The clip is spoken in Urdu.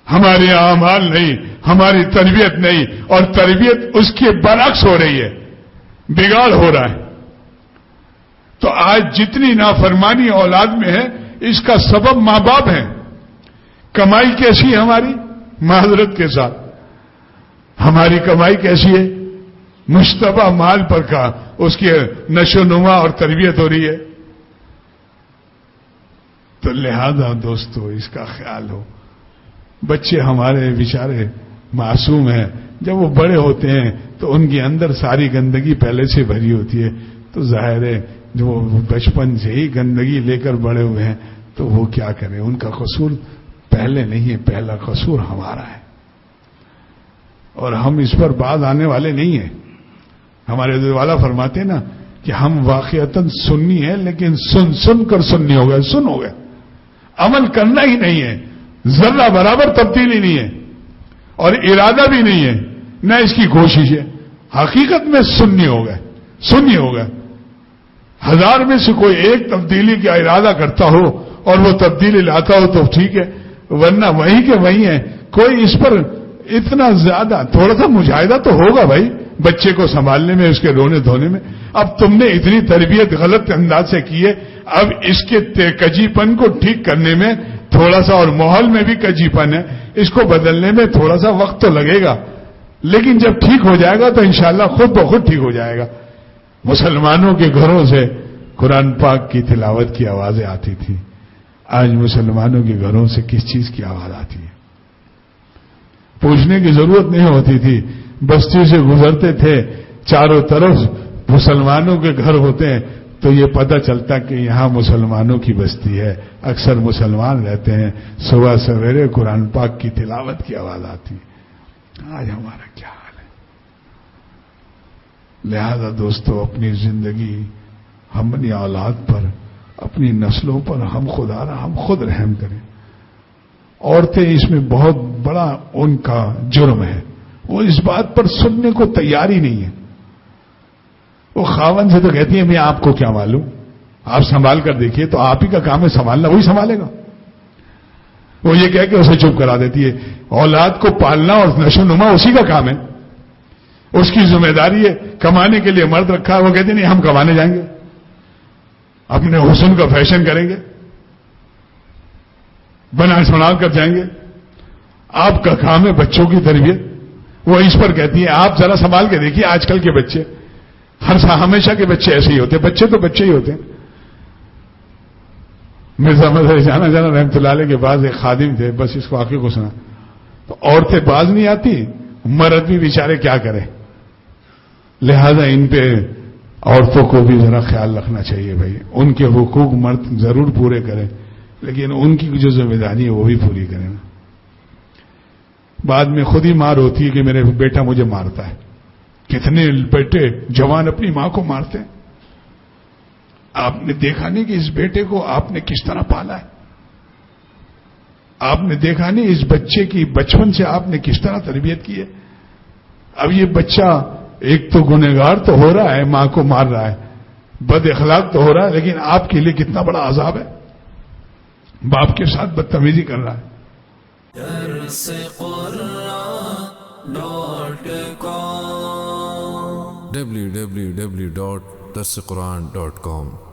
ہمارے اعمال نہیں، ہماری تربیت نہیں، اور تربیت اس کے برعکس ہو رہی ہے، بگاڑ ہو رہا ہے. تو آج جتنی نافرمانی اولاد میں ہے اس کا سبب ماں باپ ہیں. کمائی کیسی ہے ہماری؟ معذرت کے ساتھ ہماری کمائی کیسی ہے؟ مشتبہ مال پر کا اس کی نشو نما اور تربیت ہو رہی ہے. تو لہذا دوستو اس کا خیال ہو. بچے ہمارے بیچارے معصوم ہیں، جب وہ بڑے ہوتے ہیں تو ان کے اندر ساری گندگی پہلے سے بھری ہوتی ہے. تو ظاہر ہے جو بچپن سے ہی گندگی لے کر بڑے ہوئے ہیں تو وہ کیا کریں، ان کا قصور پہلے نہیں ہے، پہلا قصور ہمارا ہے، اور ہم اس پر باز آنے والے نہیں ہیں. ہمارے حضرت والا فرماتے نا کہ ہم واقعتاً سنی ہیں لیکن سن کر سنی ہو گئے، سن ہو گئے، عمل کرنا ہی نہیں ہے، ذرہ برابر تبدیلی نہیں ہے اور ارادہ بھی نہیں ہے، نہ اس کی کوشش ہے. حقیقت میں سنی ہو گئے. 1000 میں سے کوئی ایک تبدیلی کا ارادہ کرتا ہو اور وہ تبدیلی لاتا ہو تو ٹھیک ہے، ورنہ وہی کے وہی ہے. کوئی اس پر اتنا زیادہ تھوڑا سا مجاہدہ تو ہوگا بھائی بچے کو سنبھالنے میں، اس کے رونے دھونے میں. اب تم نے اتنی تربیت غلط انداز سے کی ہے، اب اس کے کجی پن کو ٹھیک کرنے میں تھوڑا سا، اور ماحول میں بھی کجی پن ہے، اس کو بدلنے میں تھوڑا سا وقت تو لگے گا، لیکن جب ٹھیک ہو جائے گا تو انشاءاللہ خود بخود ٹھیک ہو جائے گا. مسلمانوں کے گھروں سے قرآن پاک کی تلاوت کی آوازیں آتی تھی، آج مسلمانوں کے گھروں سے کس چیز کی آواز آتی ہے؟ پوچھنے کی ضرورت نہیں ہوتی تھی، بستی سے گزرتے تھے، چاروں طرف مسلمانوں کے گھر ہوتے ہیں تو یہ پتہ چلتا کہ یہاں مسلمانوں کی بستی ہے، اکثر مسلمان رہتے ہیں. صبح سویرے قرآن پاک کی تلاوت کی آواز آتی. آج ہمارا کیا حال ہے؟ لہذا دوستو اپنی زندگی، ہم اپنی اولاد پر، اپنی نسلوں پر ہم خود رحم کریں. عورتیں اس میں بہت بڑا ان کا جرم ہے، وہ اس بات پر سننے کو تیار ہی نہیں ہے. وہ خاوند سے تو کہتی ہیں میں آپ کو کیا معلوم، آپ سنبھال کر دیکھیے، تو آپ ہی کا کام ہے سنبھالنا، وہی سنبھالے گا. وہ یہ کہہ کے اسے چپ کرا دیتی ہے. اولاد کو پالنا اور نشو نما اسی کا کام ہے، اس کی ذمہ داری ہے. کمانے کے لیے مرد رکھا ہے، وہ کہتے نہیں ہم کمانے جائیں گے، اپنے حسن کا فیشن کریں گے، بنا سنا کر جائیں گے. آپ کا کام ہے بچوں کی تربیت. وہ اس پر کہتی ہے آپ ذرا سنبھال کے دیکھیے آج کل کے بچے، ہمیشہ کے بچے ایسے ہی ہوتے ہیں، بچے تو بچے ہی ہوتے ہیں. مرزا مظہر جانا رحمۃ اللہ علیہ کے بعد ایک خادم تھے، بس اس واقعے کو سنا تو عورتیں باز نہیں آتی، مرد بھی بیچارے کیا کریں. لہذا ان پہ عورتوں کو بھی ذرا خیال رکھنا چاہیے بھائی. ان کے حقوق مرد ضرور پورے کریں لیکن ان کی جو ذمہ داری ہے وہ بھی پوری کریں. بعد میں خود ہی مار ہوتی ہے کہ میرے بیٹا مجھے مارتا ہے. کتنے بیٹے جوان اپنی ماں کو مارتے ہیں. آپ نے دیکھا نہیں کہ اس بیٹے کو آپ نے کس طرح پالا ہے، آپ نے دیکھا نہیں اس بچے کی بچپن سے آپ نے کس طرح تربیت کی ہے. اب یہ بچہ ایک تو گنہگار تو ہو رہا ہے، ماں کو مار رہا ہے، بد اخلاق تو ہو رہا ہے، لیکن آپ کے لیے کتنا بڑا عذاب ہے، باپ کے ساتھ بدتمیزی کر رہا ہے. www.darsequran.com